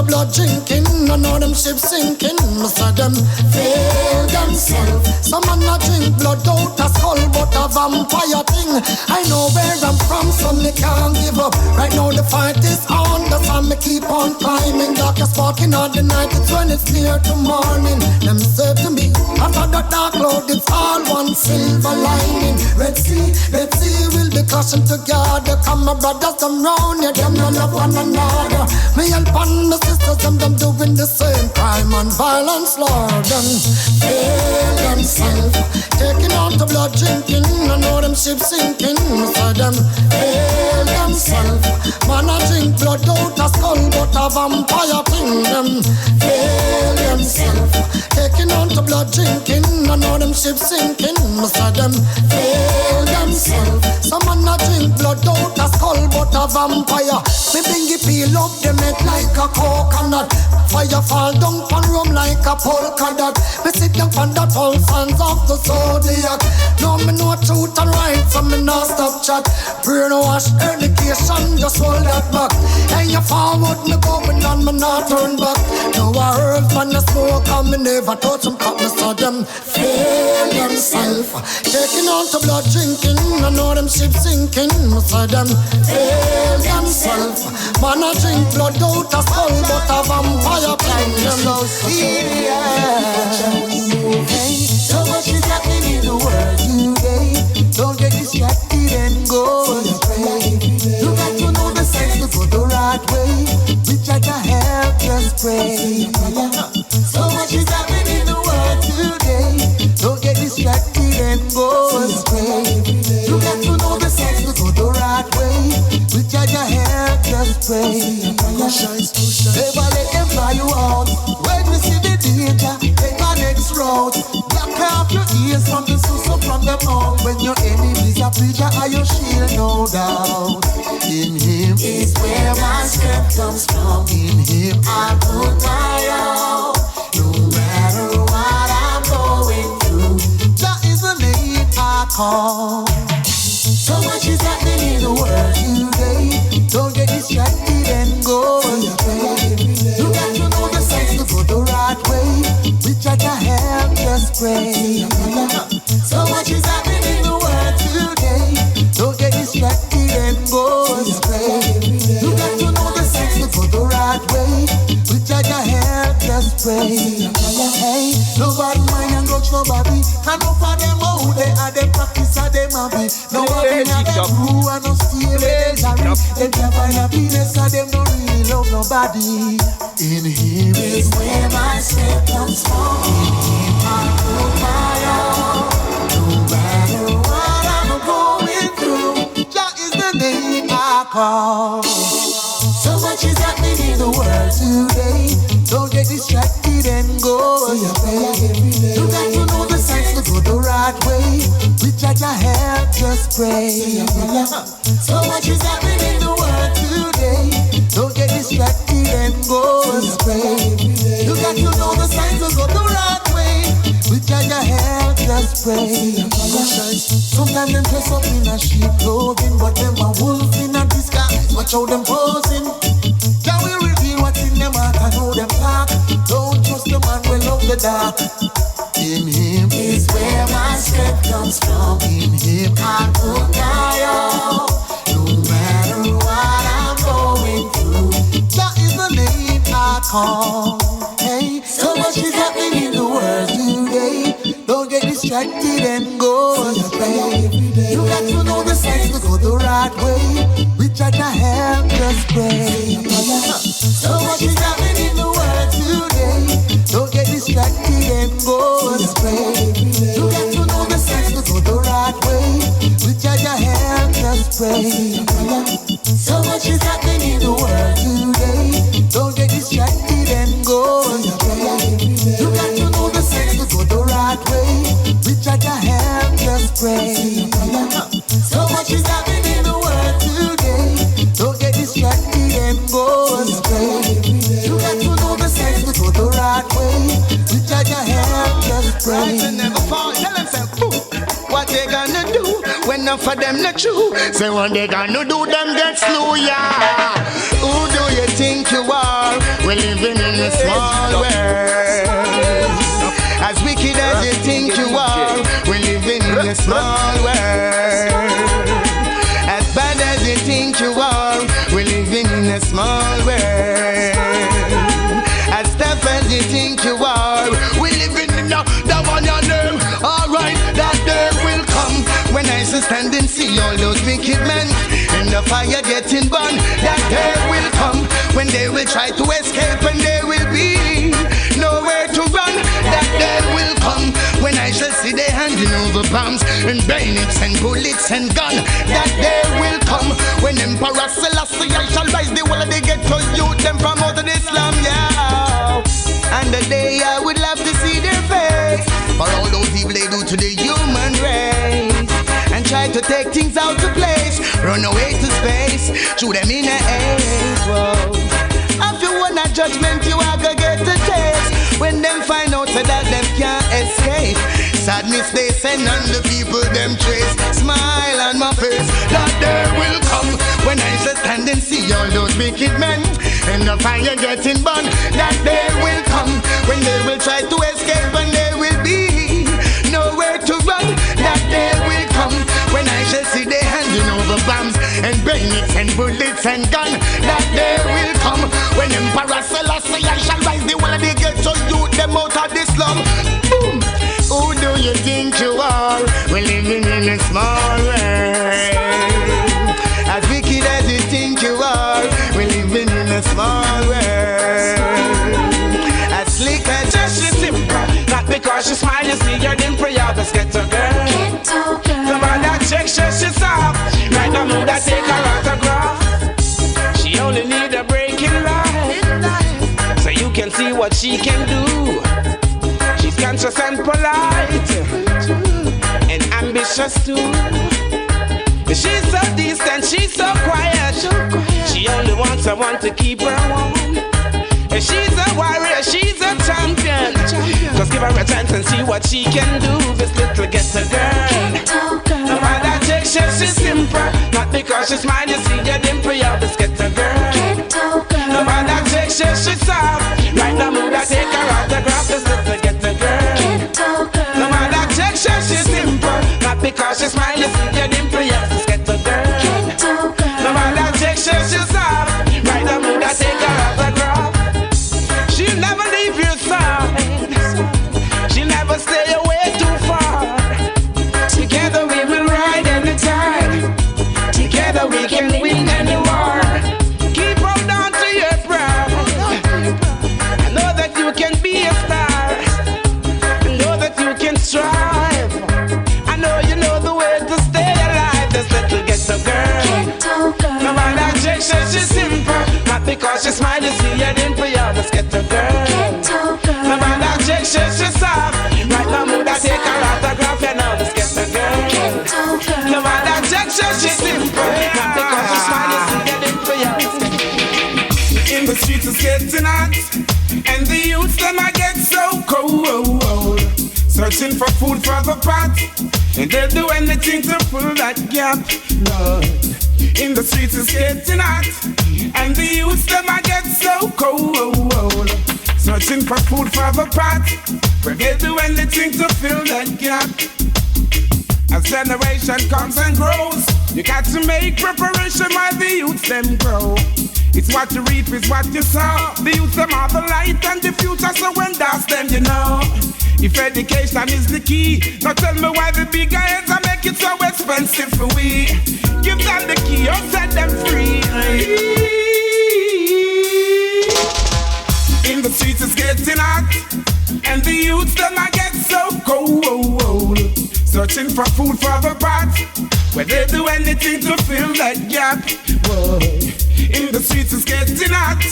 to blood drinking. I know them ships sinking. I said them fail themselves. Some man a drink blood out a skull, but a vampire thing. I know where I'm from, so me can't give up. Right now the fight is on, that's why me keep on climbing. Darkest sparking on the night, it's when it's clear to morning. Them say to me, after the dark cloud, it's all one silver lining. Red Sea will be clashing together. Come my brothers, them round, yeah, them no love one another. Me help on my sisters, them doing the same. Crime and violence, Lord, them fail themselves. Taking out the blood drinking, I know them ships sinking. So them fail themselves. Man I drink blood out a skull, but a vampire thing. Them fail themselves. Taking out the blood drinking, I know them ships sinking. So them fail themselves. Some man I drink blood out a skull, but a vampire. Me bingy peel up them head like a coconut. Fire fall down pan rum like a polka dot. Me sit down on that all fans of the zodiac. No me know truth and right, so me not stop chat. Brainwash education, just hold that back. And you forward me going on, me not turn back. Now I heard from the smoke and me never touch them. Cause me saw them fail themselves. Taking out the blood drinking, I know them ships sinking. Me saw them fail themselves. Man I drink blood out a skull, but a vampire thing. So serious. So much is happening in the world today. Don't get distracted and go astray. You got to know the sense to go the right way. We try to help, just pray. So much is happening in the world today. Don't get distracted and go astray. You got to know the sense to go the right way. We try to help, just pray. Never let them fly you out. When we see the danger, take our next route. Block off your ears from the so from the mouth. When your enemies are preacher, are your shield, no doubt. In Him is where my strength comes from. In Him I put my all. No matter what I'm going through, that is the name I call. So much is happening in the world today. Don't get distracted and go astray. You got to know the sense to go the right way. We try to help, just pray. So much is happening in the world today. Don't get distracted and go astray. You got to know the sense to go the right way. We try to help, just pray. Hey, nobody mind and grudge nobody. And no for them out they are them practice or them hobby. Nobody have them crew and no steal with them carry. Them can't find happiness or them don't really love nobody. In Him is where my strength comes from. In Him I put my all. No matter what I'm going through, Jah is the name I call. So much is happening in the world today. Don't get distracted and go astray. You got to know the signs to go the right way. We try to help, just pray. So much is happening in the world today. Don't get distracted and go astray. You got to know the signs to go the right way. We try to help, just pray. Sometimes them dress up in a sheep clothing, but them a wolf in a disguise. Watch how them posing. Jah will reveal what's in them heart and how them talk. Don't trust the man will love the dark. In Him is where my strength comes from. In Him I put my all. No matter what I'm going through, Jah is the name I call. Hey, so much is happening in the world today. Don't get distracted and go astray. You got to know the signs to go the right way. We try to help, just pray. So much is happening in the world today. Don't get distracted and go astray. You got to know the signs to go the right way. We try to help, just pray. So much is happening in the world today. Don't get distracted and go astray. You got to know the signs to go the right way. We try to help, just pray. So much is happening in the world today. Don't get distracted and go astray. You got to know the signs to go the right way. We try to help, just pray. Never fall, tell themselves, what they gonna do when enough of them not true? Say what they gonna do, them get slew, yeah. Who do you think you are? are, we're living in a small world. As wicked as you think you are, we're living in a small world. As bad as you think you are, we're living in a small world. As tough as you think you are, we're living in the one you know. Alright, that day will come when I shall stand and see all those wicked men in the fire getting burned. That day will come when they will try to escape and there will be nowhere to run. That day will come when I shall see they handing over bombs and bayonets and bullets and guns. That day will come when Emperor Selassie I shall rise the wall of the ghetto youth them from out of Islam, yeah. And the day I would love to see their face for all those evil they do to the human race and try to take things out of place, run away to space, shoot them in the ace. Whoa. If you want a judgment, you are gonna get a taste when them find out that them can't escape. Sadness they send on the people them trace. Smile on my face. That day will come when I shall stand and see all those wicked men in the fire getting burned. That day will come when they will try to escape and there will be nowhere to run. That day will come when I shall see they handing over bombs and bayonets and bullets and guns. That day will come when Emperor Selassie I shall rise the wall of the ghetto youth them out of the slum. Boom. Who do you think you are? We're living in a small world. As wicked as you think you are, we're living in a small world. As slick as She's simple, not because she smile, you see your dimple, you just get a girl. The man that checks, she's soft. Right now, move that take her autograph. She only need a break in life, so you can see what she can do. She's conscious and polite, and ambitious too. She's so distant, she's so quiet. She only wants someone to keep her warm. And she's a warrior, she's a champion. Just give her a chance and see what she can do. This little ghetto girl. No matter check, she's simple. Not because she's mine, you see your dimple, you're this ghetto girl. No matter check, she's soft. Right now, move that take her autograph. This little ghetto girl. No matter check, she's simple. Not because she's mine, you see your dimple, you're this ghetto girl. No matter check, she's soft. Right now, move that take her autograph. She'll never leave your side. She'll never stay away too far. Together we will ride any time. Together we can win any war. Keep hold on to your pride. I know that you can be a star. I know that you can strive. I know you know the way to stay alive. This little ghetto girl. No matter check, she's simple. Not because she's smile, you see her dimple, you're just ghetto girl. No matter check, she's soft. Right now, move that take her autograph, you know this ghetto girl. No matter check, she's simple. Not because she's smile, you see her dimple, you're just ghetto girl. In the streets it's getting hot, and the youths them I get so cold. Searching for food for the pot, and they'll do anything to fill that gap, Lord. In the streets it's getting hot, and the youths them I get so cold. Searching for food for the pot, but they'll do anything to fill that gap. As generation comes and grows, you got to make preparation while the youths them grow. It's what you reap, it's what you sow. The youths them are the light and the future, so when that's them, you know. If education is the key, now tell me why the bigger heads are make it so expensive for we. Give them the key or set them free. In the streets it's getting hot, and the youths them I get so cold. Searching for food for the pot, where they do anything to fill that gap. Whoa. In the streets it's getting hot,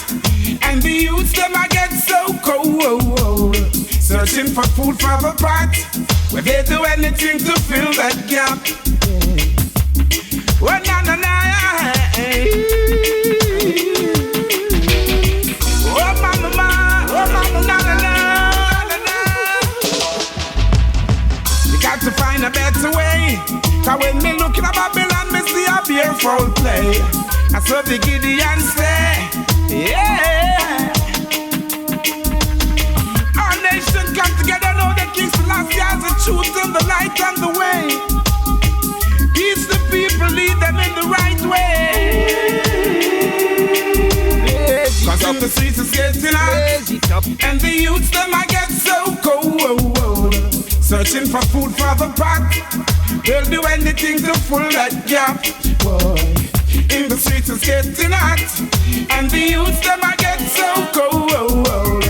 and the youths them I get so cold. Searching for food for the pot, where they do anything to fill that gap. Oh na na na, oh mama ma, oh mama na na na. You got to find a better way, 'cause when me looking at Babylon, me see a beautiful play. I saw the Gideon say, yeah. In the streets is getting hot, and the youths them I get so cold. Searching for food for the pot, they'll do anything to fill that gap. Boy, in the streets is getting hot, and the youths them I get so cold.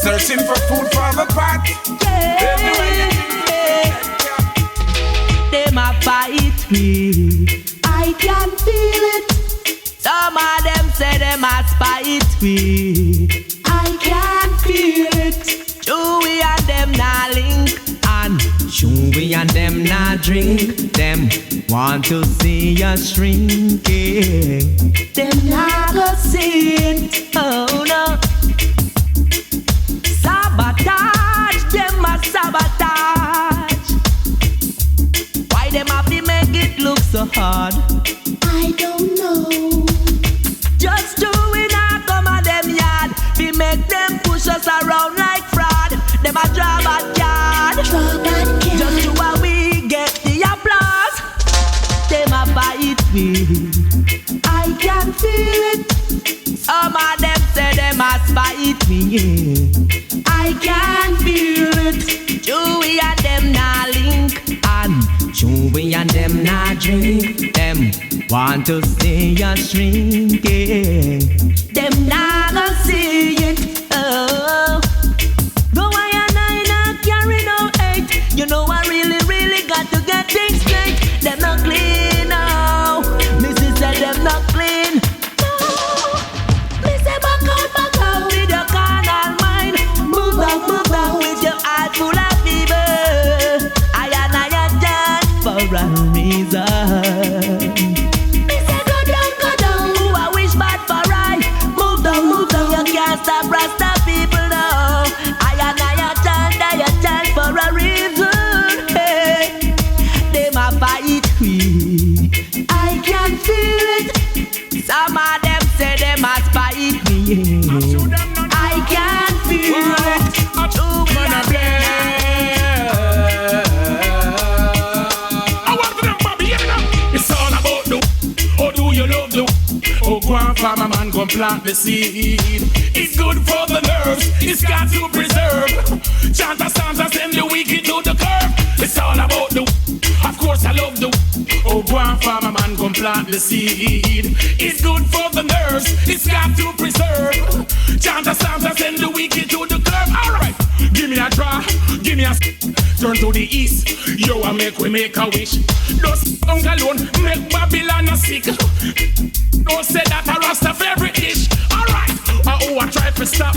Searching for food for the pot, they'll do anything to fill that gap. Them a fight me, I can feel it. Some of them say them a spite me, I can feel it. Chewy and them nah link, and Chewy and them nah drink. Them want to see us shrinking, them nah go see it. Oh no. Sabotage, them a sabotage. Why them have to make it look so hard? I don't know. Just doing a come at them yard. We make them push us around like fraud. Them a draw bad card. Just do how we get the applause. Them a fight me, I can feel it. Some of them say them a spite me, yeah. I can feel it. Chewy and them nah link, and Chewy and them nah drink. Them want to see us shrinking, them nah go see it. Oh, though I not carry no hate, you know I really got to get things straight. Them not clean now, Missy said them not clean. No, me say back out with your carnal mind. Move down with your heart full of fever. I done for a reason. Me say go down. Who I wish bad for I. Move down. You can't stop Rasta people now. I done for a reason. Hey, them a fight me, I can feel it. Some of them say them a spite me, yeah. I can feel it. It's all about the oh, do you love the oh, go on, farmer man, go plant the seed. It's good for the nerves, it's got to preserve. Chant a song and send the wicked to the curb. It's all about the of course I love the oh, go on, farmer man, go plant the seed. It's good for the nerves, it's got to preserve. Chant a song and send the wicked to the curb. Alright, give me a draw, give me a turn to the east. Yo, I we make a wish. Those tongue alone make Babylon a sick. Don't say that a Rasta favorite dish. Alright, I try to stop.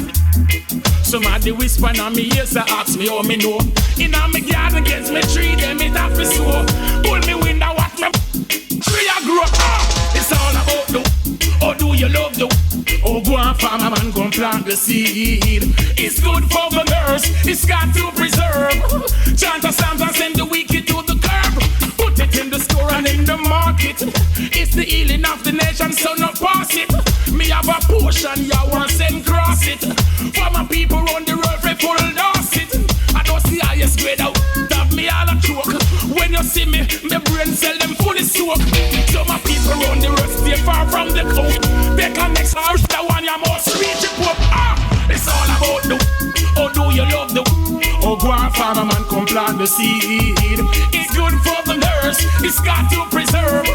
Somebody whisper on me ears, ask me how me know. In a me garden against me tree, them it have to sow. Pull me window, watch me tree I grow. It's all about the oh, do you love the oh, go on, farmer man, go and plant the seed. It's good for the nurse, it's got to preserve. Chant a psalms and send the wicked to the curb. Put it in the store and in the market. It's the healing of the nation, so no pass it. Me have a portion, ya want send cross it. For my people on the road, we full dance it. I don't see highest grade out, have me all a choke. When you see me, my brain cell them fully soak. So my people on the road stay far from the coast. They can next house, the one you must reach it up. It's all about the oh, do you love the oh, go on, farmer man, come plant the seed. It's good for the nurse, it's got to preserve.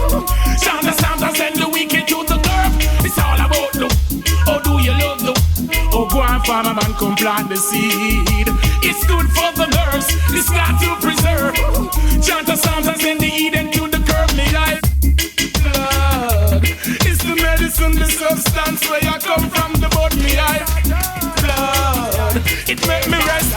Chant the sound and send the wicked to the curb. It's all about the oh, do you love the oh, go on, farmer man, come plant the seed. It's good for the nurse, it's got to preserve. Chant the sound and send the Eden to the curb. Me life blood, it's the medicine, the substance where I come from, the body. Me life blood, it make me rest.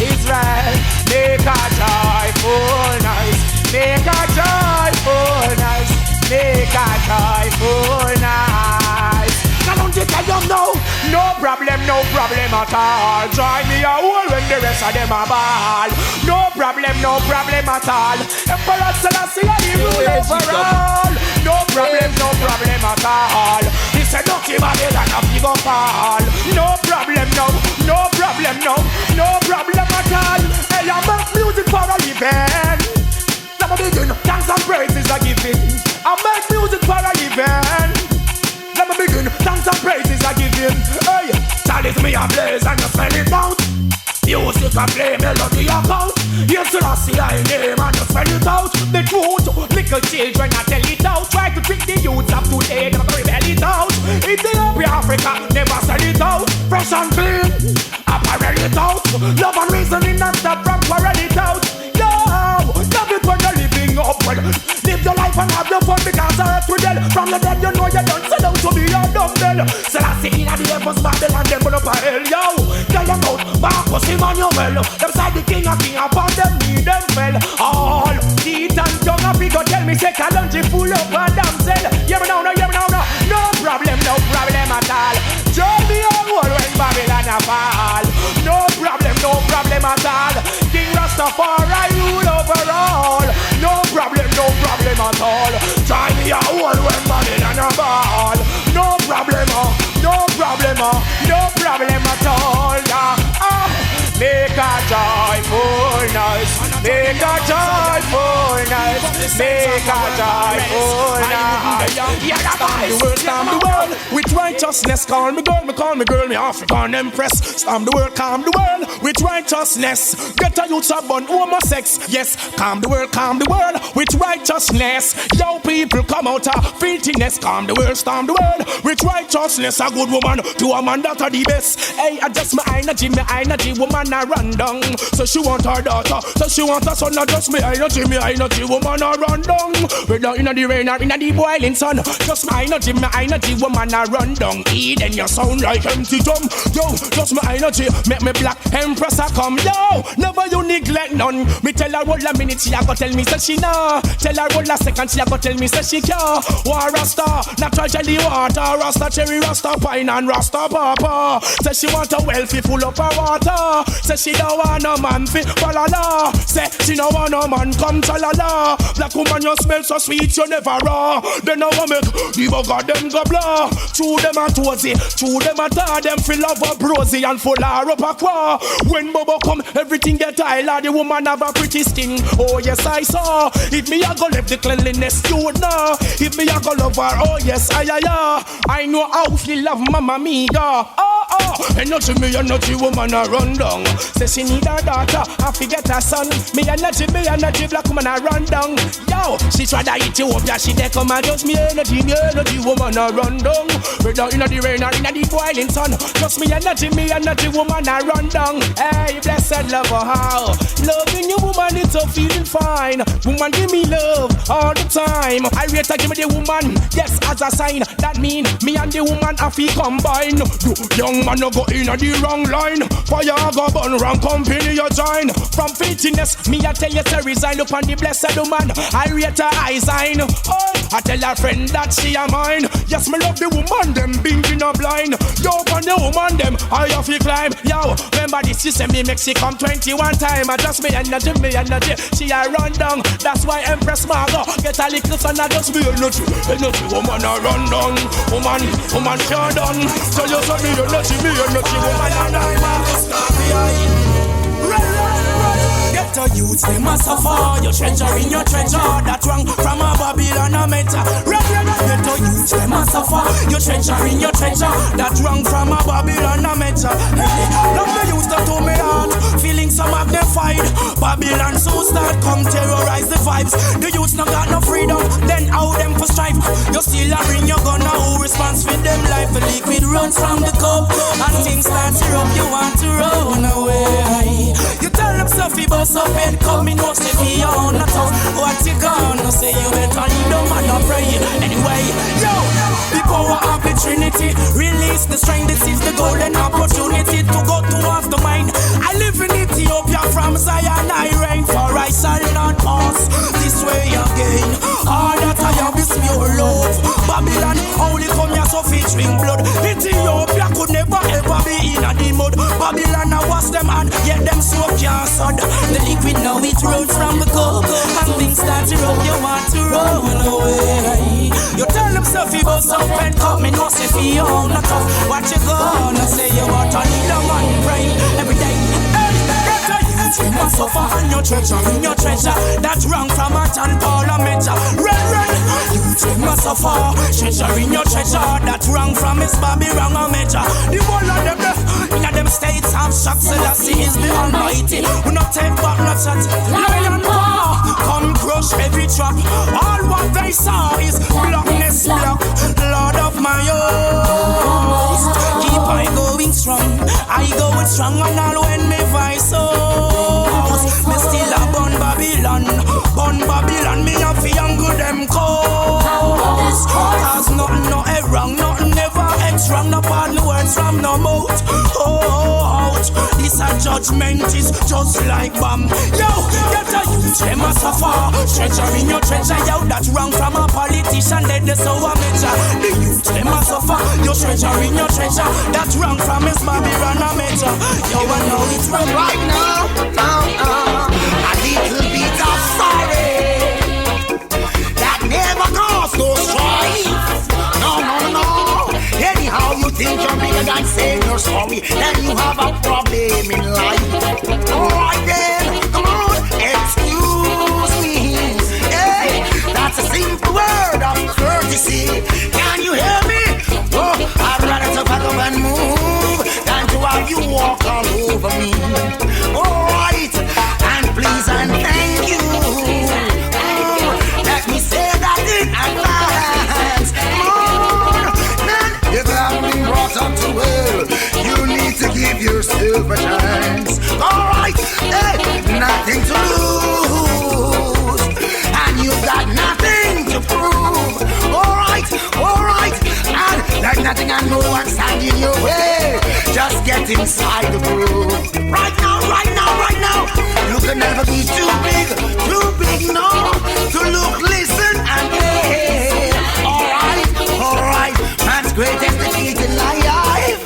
Israel, make a joyful noise, make a joyful noise, make a joyful noise. Kalonji tell them no problem at all. Join me a hole when the rest of them are ball. No problem at all. Emperor Selassie the rule overall. No problem at all. He said don't give a head and a big up all. No problem at all. Hey, I make music for a living. Now I begin, thanks and praises are given. I make music for a living. chalice me a blaze and you spell it out. Music a play, melody a count. Yes, sreggae name and you spell it out. The truth, little children I tell it out. Try to trick the youths up today, never rebel it out. Ethiopia, Africa, never sell it out. Fresh and clean, apparel it out. Love and reasoning and stop from quarrel it out. Yo, love it when you're living up well. Live your life and have your fun because the earth will tell. From the dead you know you don't sell out to be a dumbbell. So I see in the heavens Babylon them put up a hell. Yo, tell them out, Marcus Emmanuel. Them side the king upon them need them fell. All teeth and tongue a figure tell me say Kalonji full up a damn cell. Hear me now, no, hear me now, no. No problem at all. Join me on wall when Babylon a fall. No problem at all. King Rastafari rule over all. No problem at all. Join me on wall when Babylon a fall. No problem at all. Make a joyful noise. Make a joyful noise. Make a joyful noise. Storm the world with righteousness. Call me girl, me African empress. Storm the world, with righteousness. Get a youth a bun homosex. Yes, calm the world with righteousness. Young people come out of filthiness. Calm the world with righteousness. A good woman to a man that are the best. Hey, adjust my energy, woman a run down. So she want her daughter, so she want her son. Adjust my energy, woman a run down. Whether in the rain or in the boiling sun. Just my energy, woman a run down. Then you sound like empty drum. Yo, just my energy, make me black empress a come. Yo, never you neglect none. Me tell her what a minute, she a go tell me say she nah. Tell her what a second, she a go tell me say she can't. War Rasta, natural jelly water, Rasta cherry, Rasta pine and Rasta papa. Say she want a wealthy full of her water. Say she don't want no man fi balala. Say she don't want no man come chalala. Black woman you smell so sweet you never raw. Then I want make the bugger them go blah. Chew them a toesy, chew them a tar. Them fi love a brosy and full her up a qua. When Bobo come everything get high. The woman have a pretty skin. Oh yes I saw. If me a go left the cleanliness you would know. If me a go love her, oh yes I know how she love mama mia. Energy woman a run down. Say she need her daughter, I forget her son. Me energy black woman a run down. Yo, she try to Ethiopia, she dey come and just me energy woman a run down. Whether in the rain or in the boiling sun. Just me energy woman a run down. Hey, blessed lover how loving you woman it's so feeling fine. Woman give me love all the time. I rate to give me the woman, yes as a sign. That mean me and the woman have to combine. You young man no go in the wrong line. Fire go burn wrong company you join. From filthiness, me I tell you to resign. Look on the blessed woman, I rate her eyes sign. Oh, I tell her friend that she a mine. Yes, me love the woman, them binging a blind. Yo, on the woman, them I have to climb. Yo, remember this system, me make she come 21 time. I just me energy, she a run down. That's why Empress Margo get a little son, I just me energy, woman a run down. Woman can't done. So you say me energy, woman a run down. Get a youth, they must suffer. Your treasure in your treasure. That wrong from a Babylon a meta. Get a youth, they must suffer. Your treasure in your treasure. That wrong from a Babylon a meta. Love the youth that to me heart. Feeling so magnified. Babylon so start come terrorize the vibes. The youth no got no freedom. Then how them for strife. You still a bring your gun now. Response with them life. The liquid runs from the cup. And things start to rub. You want to run away. You tell them Sophie boss up and come in. What's if you on the top? What you gonna say? You better leave them and not pray. Anyway, yo, the power of the Trinity. Release the strength. This is the golden opportunity to go towards the mind. I live in Ethiopia from Zion. I reign for I shall not pass this way again. All that I have is pure love. Babylon only come here so featuring blood. Ethiopia could never ever be in a the mud. Babylon I wash them and yet them so cancer. The liquid now it runs from the cup. And things start to rub, you want to run away. You tell them stuff you bust up and come in. What's if you on the top? What you gonna say? You want to need a man pray every day. You must suffer on your treasure, in your treasure. That's wrong from a and parliament. Red. You must suffer treasure in your treasure. That's wrong from his baby wrong a measure. The whole of them shot, Selassie is the Almighty. We not take back, not shot. Lion power, come crush every trap. All what they saw is blackness black. Lord of my host, keep I going strong. I going strong and all when me voice out. Me still a born Babylon, me a fi angle them cause. Cause nothing no wrong, nothing never X wrong. No part no words from no mouth. Out, this a judgment is just like bomb. Yo, get a youth, them a suffer. Treasure in your treasure, yo, that's wrong from a politician. Dead the so a measure. The youth, them a suffer. Your treasure in your treasure, that's wrong from his Babylon a measure. Yo, I know it's wrong right now. A little bit of sorry that never caused no strife. No. Anyhow, you think you're bigger than saying you're sorry, then you have a problem in life. Alright then, come on, excuse me. Hey, that's a simple word of courtesy. Can you hear me? Oh, I'd rather to back up and move than to have you walk all over me. Alright, and please and thank you. Let me say that in advance. If you haven't been brought up to well, you need to give yourself a chance. Alright, hey, nothing to lose, and you've got nothing to prove. Alright, and like nothing and no one standing in your way. Just get inside the groove. Right now, you can never be too big, no, to look, listen, and play. Alright, man's greatest defeat in life,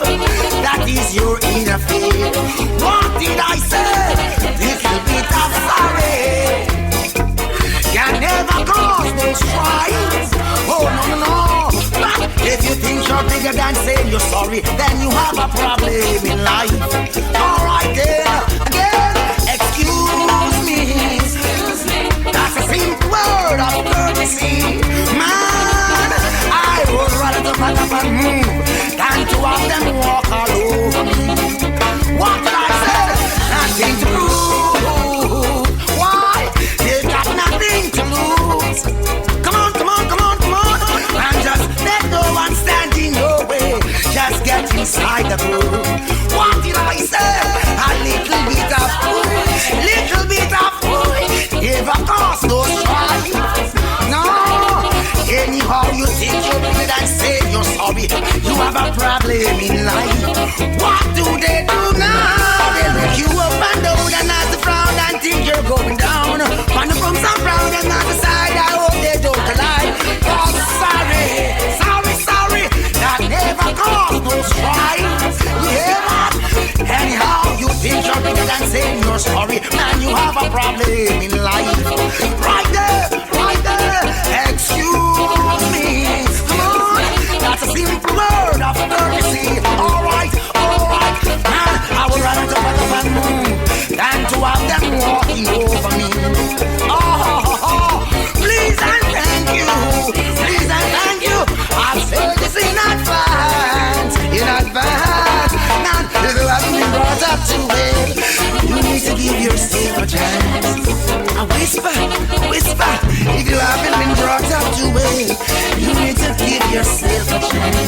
that is your inner fear. What did I say? Little bit of sorry can never cause no strife. Oh no. But if you think you're bigger than saying you're sorry, then you have a problem in life. Alright then, again, excuse me. That's a simple word of courtesy. Man, I would rather to pack up and move than to have them walk all over me. What did I say? Nothing to prove. Why? They've got nothing to lose. Come on, and just let no one stand in your way. Just get inside the groove. What did I say? A little bit of food, if of course no strife. No, anyhow you think you're bigger than say you're sorry, you have a problem in life. What do they do now? They look you up and down and not to frown and think you're going down. Find the from some frown and not the side. I hope they don't lie. Oh, sorry, that never caused no strife. Yeah, anyhow you think you're bigger than saying you're sorry, man, you have a problem in life. Right there, excuse me. Come on, that's a simple word of courtesy. Alright, man, I would rather to back up and move than to have them walking over me. Oh, please and thank you. I'll say this in advance. Now, if you haven't been brought up to it, you need to give yourself a chance. I whisper, if you haven't been brought up to it, you need to give yourself a chance.